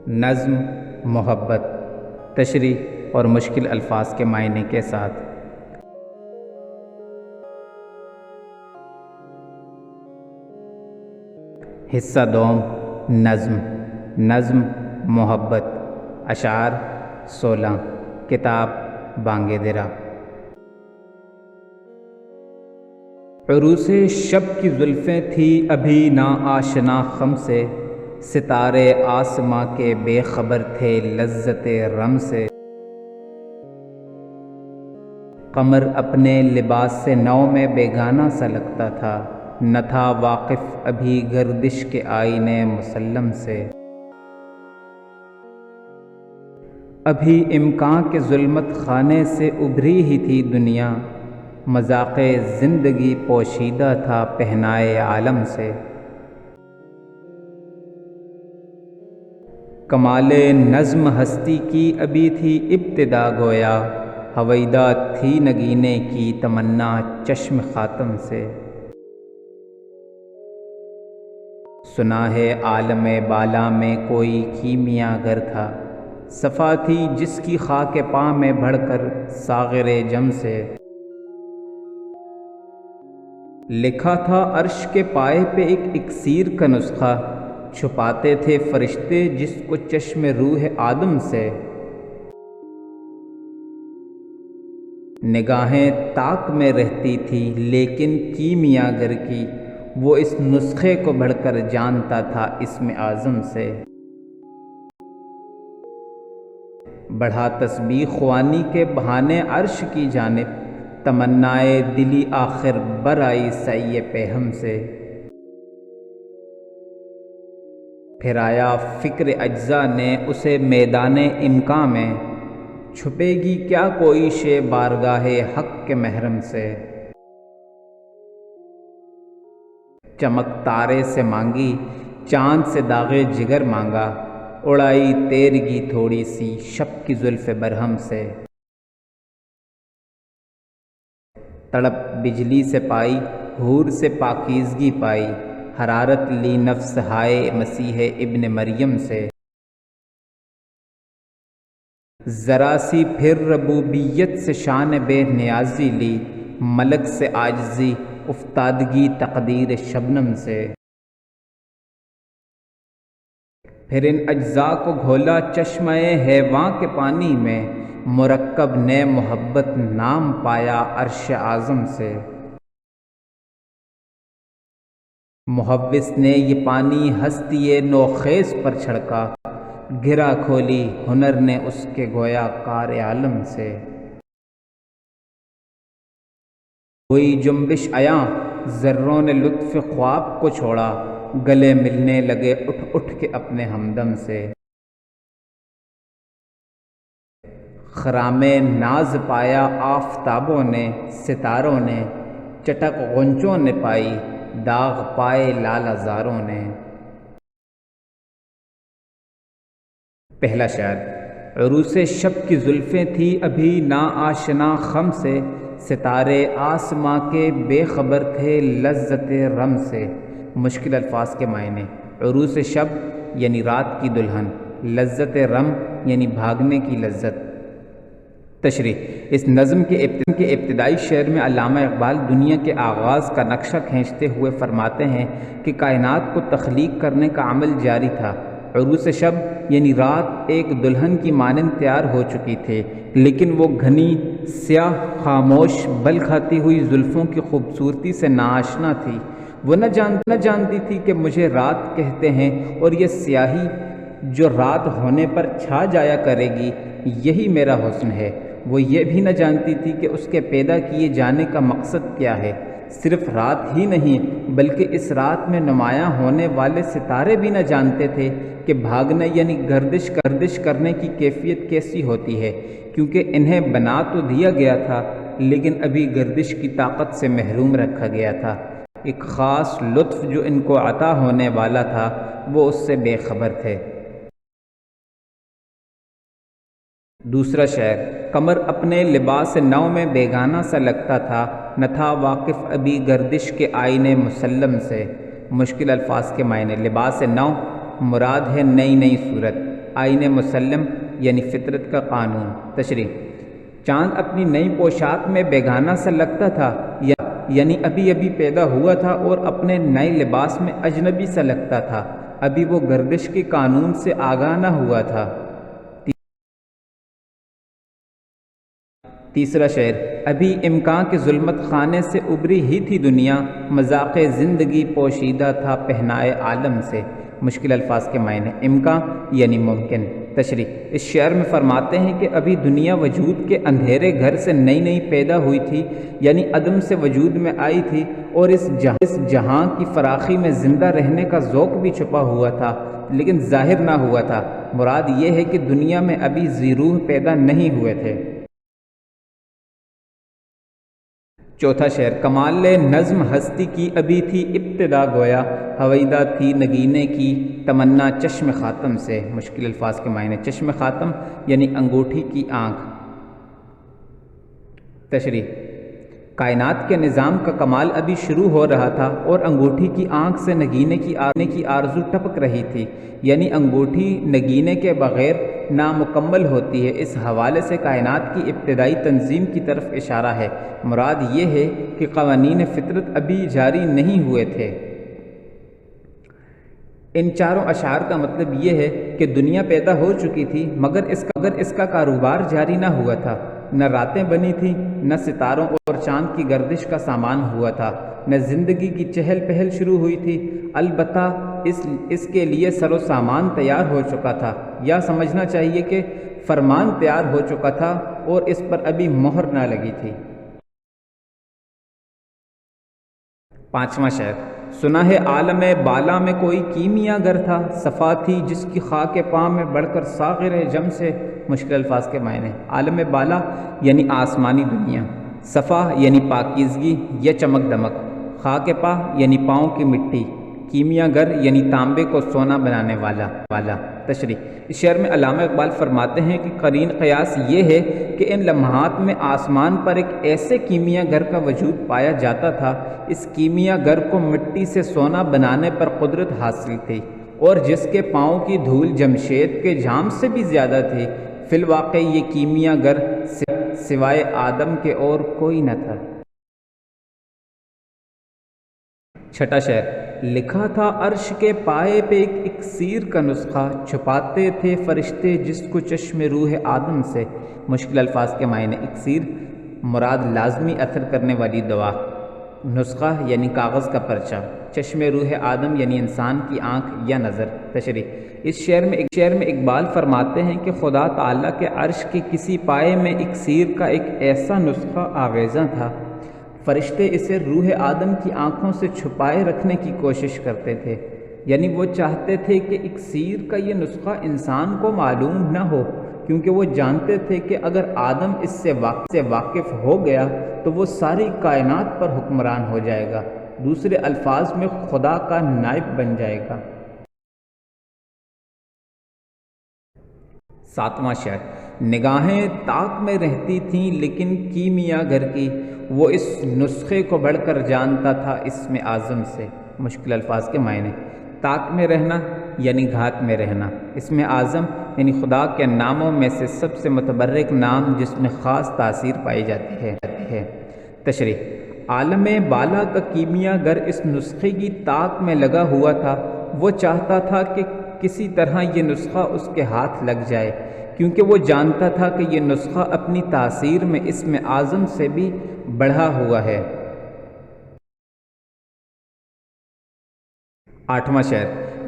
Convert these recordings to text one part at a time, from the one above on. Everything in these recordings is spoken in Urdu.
نظم، محبت، تشریح اور مشکل الفاظ کے معنی کے ساتھ۔ حصہ دوم، نظم، محبت، اشعار 16، کتاب بانگ درا۔ عروس شب کی زلفیں تھی ابھی نا آشنا خم سے، ستارے آسماں کے بے خبر تھے لذت رم سے۔ قمر اپنے لباس سے نو میں بیگانہ سا لگتا تھا، نہ تھا واقف ابھی گردش کے آئینے مسلم سے۔ ابھی امکان کے ظلمت خانے سے ابھری ہی تھی دنیا، مذاق زندگی پوشیدہ تھا پہنائے عالم سے۔ کمال نظم ہستی کی ابھی تھی ابتدا گویا، ہویدا تھی نگینے کی تمنا چشم خاتم سے۔ سنا ہے عالم بالا میں کوئی کیمیا گر تھا، صفا تھی جس کی خاک پا میں بڑھ کر ساغر جم سے۔ لکھا تھا عرش کے پائے پہ ایک اکسیر کا نسخہ، چھپاتے تھے فرشتے جس کو چشم روح آدم سے۔ نگاہیں طاق میں رہتی تھی لیکن کیمیا گر کی، وہ اس نسخے کو بڑھ کر جانتا تھا اسم اعظم سے۔ بڑھا تسبیح خوانی کے بہانے عرش کی جانب، تمنائے دلی آخر برآئی سعی پہم سے۔ پھر آیا فکر اجزا نے اسے میدان امکان میں، چھپے گی کیا کوئی شے بارگاہ حق کے محرم سے۔ چمک تارے سے مانگی، چاند سے داغے جگر مانگا، اڑائی تیرگی تھوڑی سی شب کی زلف برہم سے۔ تڑپ بجلی سے پائی، حور سے پاکیزگی پائی، حرارت لی نفس ہائے مسیح ابن مریم سے۔ ذرا سی پھر ربوبیت سے شان بے نیازی لی، ملک سے عاجزی افتادگی تقدیر شبنم سے۔ پھر ان اجزاء کو گھولا چشمہ حیواں کے پانی میں، مرکب نے محبت نام پایا عرش اعظم سے۔ محوس نے یہ پانی ہستی نوخیز پر چھڑکا، گرا کھولی ہنر نے اس کے گویا کار عالم سے۔ ہوئی جنبش عیاں، ذروں نے لطف خواب کو چھوڑا، گلے ملنے لگے اٹھ اٹھ کے اپنے ہمدم سے۔ خرام ناز پایا آفتابوں نے، ستاروں نے، چٹک غنچوں نے پائی، داغ پائے لالا زاروں نے۔ پہلا شعر۔ عروس شب کی زلفیں تھی ابھی نا آشنا خم سے، ستارے آسماں کے بے خبر تھے لذت رم سے۔ مشکل الفاظ کے معنی۔ عروس شب یعنی رات کی دلہن، لذت رم یعنی بھاگنے کی لذت۔ تشریح۔ اس نظم کے ابتدائی شعر میں علامہ اقبال دنیا کے آغاز کا نقشہ کھینچتے ہوئے فرماتے ہیں کہ کائنات کو تخلیق کرنے کا عمل جاری تھا۔ عروس شب یعنی رات ایک دلہن کی مانند تیار ہو چکی تھی، لیکن وہ گھنی سیاہ خاموش بل کھاتی ہوئی زلفوں کی خوبصورتی سے ناآشنا تھی۔ وہ نہ جانتی تھی کہ مجھے رات کہتے ہیں، اور یہ سیاہی جو رات ہونے پر چھا جایا کرے گی یہی میرا حسن ہے۔ وہ یہ بھی نہ جانتی تھی کہ اس کے پیدا کیے جانے کا مقصد کیا ہے۔ صرف رات ہی نہیں بلکہ اس رات میں نمایاں ہونے والے ستارے بھی نہ جانتے تھے کہ بھاگنے یعنی گردش کرنے کی کیفیت کیسی ہوتی ہے، کیونکہ انہیں بنا تو دیا گیا تھا لیکن ابھی گردش کی طاقت سے محروم رکھا گیا تھا۔ ایک خاص لطف جو ان کو عطا ہونے والا تھا وہ اس سے بے خبر تھے۔ دوسرا شعر۔ قمر اپنے لباس نو میں بیگانہ سا لگتا تھا، نہ تھا واقف ابھی گردش کے آئینے مسلم سے۔ مشکل الفاظ کے معنی۔ لباس نو مراد ہے نئی صورت، آئین مسلم یعنی فطرت کا قانون۔ تشریح: چاند اپنی نئی پوشاک میں بیگانہ سا لگتا تھا، یعنی ابھی ابھی پیدا ہوا تھا اور اپنے نئے لباس میں اجنبی سا لگتا تھا، ابھی وہ گردش کے قانون سے آگاہ نہ ہوا تھا۔ تیسرا شعر: ابھی امکان کے ظلمت خانے سے ابری ہی تھی دنیا، مذاق زندگی پوشیدہ تھا پہنائے عالم سے۔ مشکل الفاظ کے معنی: امکان یعنی ممکن۔ تشریح: اس شعر میں فرماتے ہیں کہ ابھی دنیا وجود کے اندھیرے گھر سے نئی نئی پیدا ہوئی تھی، یعنی عدم سے وجود میں آئی تھی، اور اس جہاں کی فراخی میں زندہ رہنے کا ذوق بھی چھپا ہوا تھا لیکن ظاہر نہ ہوا تھا۔ مراد یہ ہے کہ دنیا میں ابھی ذی روح پیدا نہیں ہوئے تھے۔ چوتھا شعر: کمال نظم ہستی کی ابھی تھی ابتدا گویا، ہویدا تھی نگینے کی تمنا چشم خاتم سے۔ مشکل الفاظ کے معنی: چشم خاتم یعنی انگوٹھی کی آنکھ۔ تشریح: کائنات کے نظام کا کمال ابھی شروع ہو رہا تھا اور انگوٹھی کی آنکھ سے نگینے کی آرزو ٹپک رہی تھی، یعنی انگوٹھی نگینے کے بغیر نامکمل ہوتی ہے۔ اس حوالے سے کائنات کی ابتدائی تنظیم کی طرف اشارہ ہے۔ مراد یہ ہے کہ قوانین فطرت ابھی جاری نہیں ہوئے تھے۔ ان چاروں اشعار کا مطلب یہ ہے کہ دنیا پیدا ہو چکی تھی مگر اس کا کاروبار جاری نہ ہوا تھا۔ نہ راتیں بنی تھیں، نہ ستاروں اور چاند کی گردش کا سامان ہوا تھا، نہ زندگی کی چہل پہل شروع ہوئی تھی، البتہ اس کے لیے سر و سامان تیار ہو چکا تھا، یا سمجھنا چاہیے کہ فرمان تیار ہو چکا تھا اور اس پر ابھی مہر نہ لگی تھی۔ پانچواں شعر: سنا ہے عالم بالا میں کوئی کیمیا گر تھا، صفا تھی جس کی خاک پاں میں بڑھ کر ساغر جم سے۔ مشکل الفاظ کے معنی: عالم بالا یعنی آسمانی دنیا، صفا یعنی پاکیزگی یا چمک دمک، خاک پا یعنی پاؤں کی مٹی، کیمیا گر یعنی تانبے کو سونا بنانے والا۔ تشریح: اس شعر میں علامہ اقبال فرماتے ہیں کہ قرین قیاس یہ ہے کہ ان لمحات میں آسمان پر ایک ایسے کیمیا گر کا وجود پایا جاتا تھا، اس کیمیا گر کو مٹی سے سونا بنانے پر قدرت حاصل تھی اور جس کے پاؤں کی دھول جمشید کے جام سے بھی زیادہ تھی۔ فی الواقع یہ کیمیا گر سوائے آدم کے اور کوئی نہ تھا۔ چھٹا شعر: لکھا تھا عرش کے پائے پہ ایک اکسیر کا نسخہ، چھپاتے تھے فرشتے جس کو چشم روح آدم سے۔ مشکل الفاظ کے معنی: اکسیر مراد لازمی اثر کرنے والی دوا، نسخہ یعنی کاغذ کا پرچہ، چشم روح آدم یعنی انسان کی آنکھ یا نظر۔ تشریح: اس شعر میں اقبال فرماتے ہیں کہ خدا تعالیٰ کے عرش کے کسی پائے میں اکسیر کا ایک ایسا نسخہ آویزاں تھا، فرشتے اسے روح آدم کی آنکھوں سے چھپائے رکھنے کی کوشش کرتے تھے، یعنی وہ چاہتے تھے کہ اکسیر کا یہ نسخہ انسان کو معلوم نہ ہو، کیونکہ وہ جانتے تھے کہ اگر آدم اس سے واقف ہو گیا تو وہ ساری کائنات پر حکمران ہو جائے گا، دوسرے الفاظ میں خدا کا نائب بن جائے گا۔ ساتواں شعر: نگاہیں طاق میں رہتی تھیں لیکن کیمیا گر کی، وہ اس نسخے کو بڑھ کر جانتا تھا اسم اعظم سے۔ مشکل الفاظ کے معنی: طاق میں رہنا یعنی گھات میں رہنا، اسم اعظم یعنی خدا کے ناموں میں سے سب سے متبرک نام جس میں خاص تاثیر پائی جاتی ہے۔ تشریح: عالم بالا کا کیمیا گر اس نسخے کی طاق میں لگا ہوا تھا، وہ چاہتا تھا کہ کسی طرح یہ نسخہ اس کے ہاتھ لگ جائے، کیونکہ وہ جانتا تھا کہ یہ نسخہ اپنی تاثیر میں اسم اعظم سے بھی بڑھا ہوا ہے۔ آٹھواں شعر: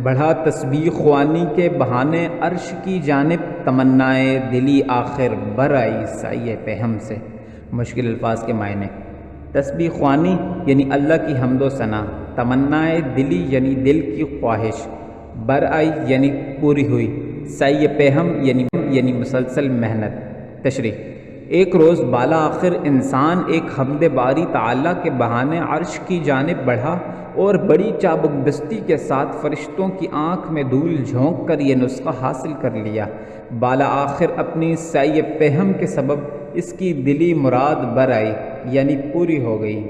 بڑھا تسبیح خوانی کے بہانے عرش کی جانب تمنائے دلی آخر بر آئی سایہ پہم سے۔ مشکل الفاظ کے معنی: تسبیح خوانی یعنی اللہ کی حمد و ثنا، تمنائے دلی یعنی دل کی خواہش، بر آئی یعنی پوری ہوئی، سایہ پہم یعنی مسلسل محنت۔ تشریح: ایک روز بالا آخر انسان ایک حمد باری تعالیٰ کے بہانے عرش کی جانب بڑھا اور بڑی چابکدستی کے ساتھ فرشتوں کی آنکھ میں دھول جھونک کر یہ نسخہ حاصل کر لیا۔ بالا آخر اپنی سایہ پہم کے سبب اس کی دلی مراد بر آئی یعنی پوری ہو گئی۔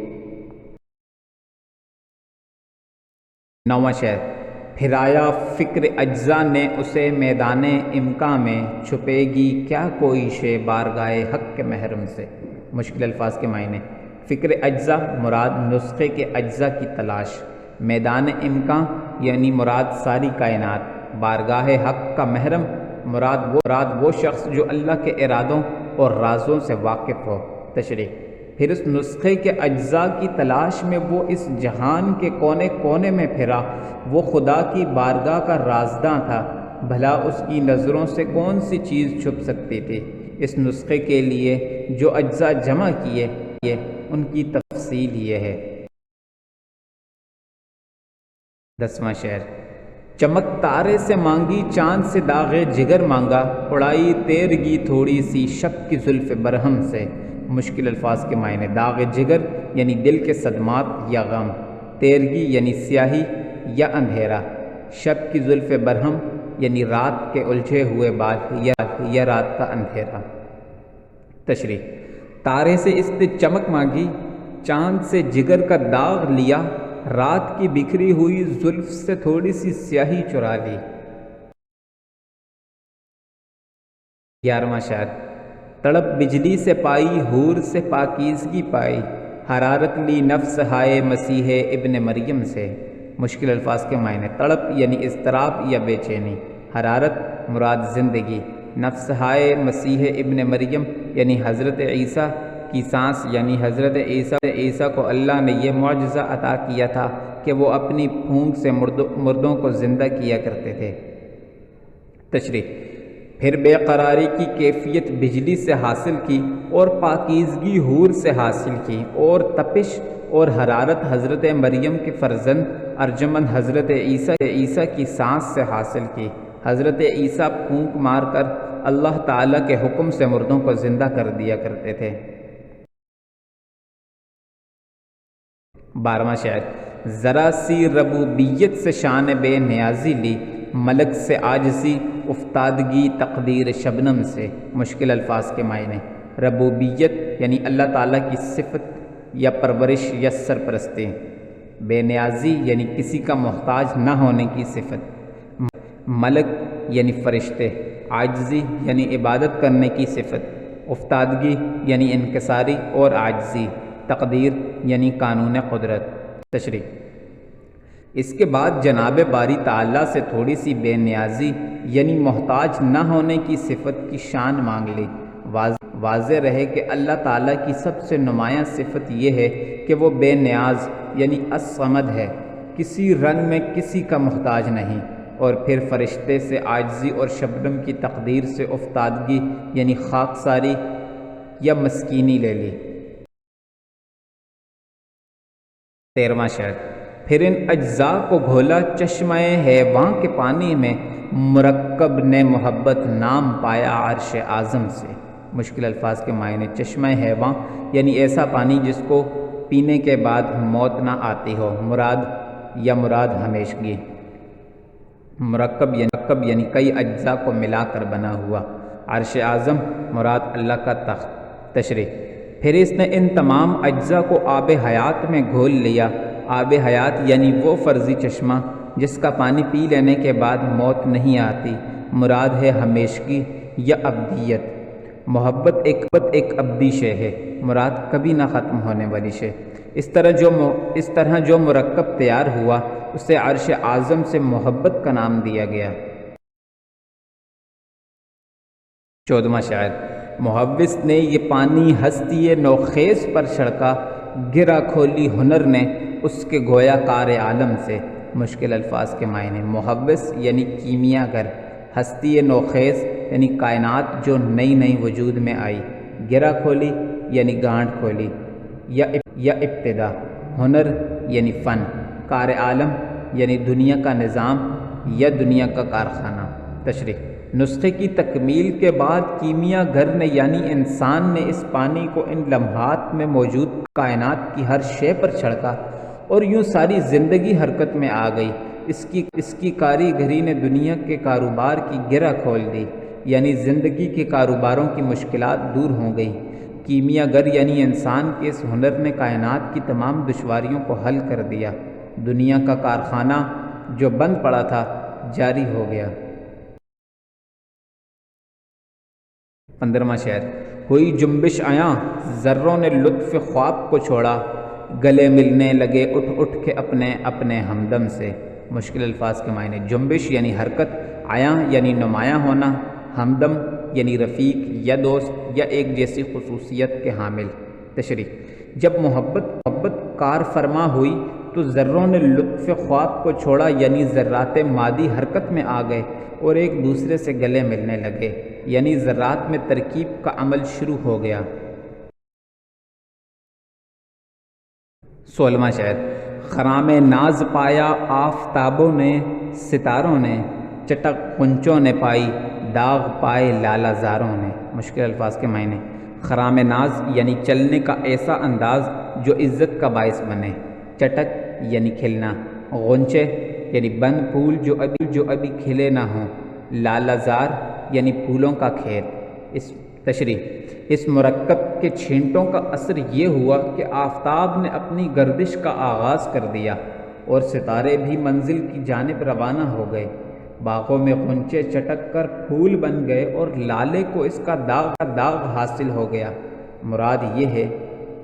نواں شعر: پھرایا فکر اجزا نے اسے میدان امکاں میں، چھپے گی کیا کوئی شے بارگاہ حق کے محرم سے۔ مشکل الفاظ کے معنی: فکر اجزا مراد نسخے کے اجزا کی تلاش، میدان امکاں یعنی مراد ساری کائنات، بارگاہ حق کا محرم مراد وہ شخص جو اللہ کے ارادوں اور رازوں سے واقف ہو۔ تشریح: پھر اس نسخے کے اجزاء کی تلاش میں وہ اس جہان کے کونے کونے میں پھرا، وہ خدا کی بارگاہ کا رازداں تھا، بھلا اس کی نظروں سے کون سی چیز چھپ سکتی تھی۔ اس نسخے کے لیے جو اجزاء جمع کیے ان کی تفصیل یہ ہے۔ 10واں شعر: چمک تارے سے مانگی چاند سے داغ جگر مانگا، اڑائی تیرگی تھوڑی سی شب کی زلف برہم سے۔ مشکل الفاظ کے معنی: داغ جگر یعنی دل کے صدمات یا غم، تیرگی یعنی سیاہی یا اندھیرا، شب کی زلف برہم یعنی رات کے الجھے ہوئے بال یا رات کا اندھیرا۔ تشریح: تارے سے اس نے چمک مانگی، چاند سے جگر کا داغ لیا، رات کی بکھری ہوئی زلف سے تھوڑی سی سیاہی چرا لی۔ 11واں شعر: تڑپ بجلی سے پائی حور سے پاکیزگی پائی، حرارت لی نفس ہائے مسیح ابن مریم سے۔ مشکل الفاظ کے معنی: تڑپ یعنی اضطراب یا بے چینی، حرارت مراد زندگی، نفس ہائے مسیح ابن مریم یعنی حضرت عیسیٰ کی سانس، یعنی حضرت عیسیٰ کو اللہ نے یہ معجزہ عطا کیا تھا کہ وہ اپنی پھونک سے مردوں کو زندہ کیا کرتے تھے۔ تشریح: پھر بے قراری کی کیفیت بجلی سے حاصل کی اور پاکیزگی حور سے حاصل کی، اور تپش اور حرارت حضرت مریم کے فرزند ارجمند حضرت عیسیٰ کی سانس سے حاصل کی۔ حضرت عیسیٰ پھونک مار کر اللہ تعالیٰ کے حکم سے مردوں کو زندہ کر دیا کرتے تھے۔ 12واں شعر: ذرا سی ربوبیت سے شان بے نیازی لی، ملک سے عاجزی افتادگی تقدیر شبنم سے۔ مشکل الفاظ کے معنی: ربوبیت یعنی اللہ تعالیٰ کی صفت یا پرورش یا سرپرستی، بے نیازی یعنی کسی کا محتاج نہ ہونے کی صفت، ملک یعنی فرشتے، عاجزی یعنی عبادت کرنے کی صفت، افتادگی یعنی انکساری اور عاجزی، تقدیر یعنی قانون قدرت۔ تشریح: اس کے بعد جناب باری تعالیٰ سے تھوڑی سی بے نیازی یعنی محتاج نہ ہونے کی صفت کی شان مانگ لی۔ واضح رہے کہ اللہ تعالیٰ کی سب سے نمایاں صفت یہ ہے کہ وہ بے نیاز یعنی الصمد ہے، کسی رنگ میں کسی کا محتاج نہیں۔ اور پھر فرشتے سے عاجزی اور شبنم کی تقدیر سے افتادگی یعنی خاکساری یا مسکینی لے لی۔ 13واں شعر: پھر ان اجزاء کو گھولا چشمہ حیواں کے پانی میں، مرکب نے محبت نام پایا عرش اعظم سے۔ مشکل الفاظ کے معنی: چشمہ حیواں یعنی ایسا پانی جس کو پینے کے بعد موت نہ آتی ہو، مراد ہمیشگی، مرکب یعنی کئی اجزاء کو ملا کر بنا ہوا، عرش اعظم مراد اللہ کا تخت۔ تشریح: پھر اس نے ان تمام اجزاء کو آب حیات میں گھول لیا۔ آب حیات یعنی وہ فرضی چشمہ جس کا پانی پی لینے کے بعد موت نہیں آتی، مراد ہے ہمیشگی یا ابدیت۔ محبت ایک ابدی شے ہے، مراد کبھی نہ ختم ہونے والی شے۔ اس طرح جو مرکب تیار ہوا اسے عرش اعظم سے محبت کا نام دیا گیا۔ 14واں شعر: محوس نے یہ پانی ہستی نوخیز پر چھڑکا، گرا کھولی ہنر نے اس کے گویا کار عالم سے۔ مشکل الفاظ کے معنی: محوس یعنی کیمیا گر، ہستی نوخیز یعنی کائنات جو نئی وجود میں آئی، گرا کھولی یعنی گانٹھ کھولی یا ابتدا، ہنر یعنی فن، کار عالم یعنی دنیا کا نظام یا دنیا کا کارخانہ۔ تشریح: نسخے کی تکمیل کے بعد کیمیا گر نے یعنی انسان نے اس پانی کو ان لمحات میں موجود کائنات کی ہر شے پر چھڑکا اور یوں ساری زندگی حرکت میں آ گئی۔ اس کی کاریگری نے دنیا کے کاروبار کی گرہ کھول دی، یعنی زندگی کے کاروباروں کی مشکلات دور ہو گئیں۔ کیمیا گر یعنی انسان کے اس ہنر نے کائنات کی تمام دشواریوں کو حل کر دیا، دنیا کا کارخانہ جو بند پڑا تھا جاری ہو گیا۔ 15واں شعر۔ ہوئی جنبش آیاں ذروں نے لطف خواب کو چھوڑا، گلے ملنے لگے اٹھ اٹھ کے اپنے اپنے ہمدم سے۔ مشکل الفاظ کے معنی۔ جنبش یعنی حرکت، آیاں یعنی نمایاں ہونا، ہمدم یعنی رفیق یا دوست یا ایک جیسی خصوصیت کے حامل۔ تشریح۔ جب محبت کار فرما ہوئی تو ذروں نے لطف خواب کو چھوڑا، یعنی ذرات مادی حرکت میں آ گئے اور ایک دوسرے سے گلے ملنے لگے، یعنی ذرات میں ترکیب کا عمل شروع ہو گیا۔ 16واں شعر۔ خرام ناز پایا آفتابوں نے، ستاروں نے، چٹک غنچوں نے پائی، داغ پائے لالہ زاروں نے۔ مشکل الفاظ کے معنی۔ خرام ناز یعنی چلنے کا ایسا انداز جو عزت کا باعث بنے، چٹک یعنی کھلنا، غنچے یعنی بند پھول جو ابھی کھلے نہ ہوں، لالہ زار یعنی پھولوں کا کھیت۔ اس تشریح۔ اس مرکب کے چھینٹوں کا اثر یہ ہوا کہ آفتاب نے اپنی گردش کا آغاز کر دیا اور ستارے بھی منزل کی جانب روانہ ہو گئے۔ باغوں میں غنچے چٹک کر پھول بن گئے اور لالے کو اس کا داغ حاصل ہو گیا۔ مراد یہ ہے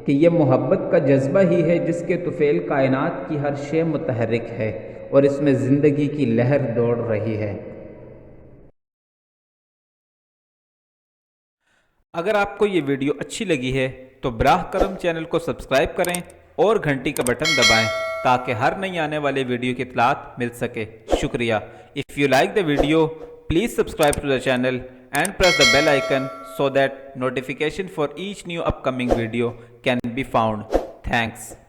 کہ یہ محبت کا جذبہ ہی ہے جس کے طفیل کائنات کی ہر شے متحرک ہے اور اس میں زندگی کی لہر دوڑ رہی ہے۔ اگر آپ کو یہ ویڈیو اچھی لگی ہے تو براہ کرم چینل کو سبسکرائب کریں اور گھنٹی کا بٹن دبائیں تاکہ ہر نئی آنے والے ویڈیو کی اطلاعات مل سکے۔ شکریہ۔ If you like the video, please subscribe to the channel and press the bell icon so that notification for each new upcoming video can be found. Thanks.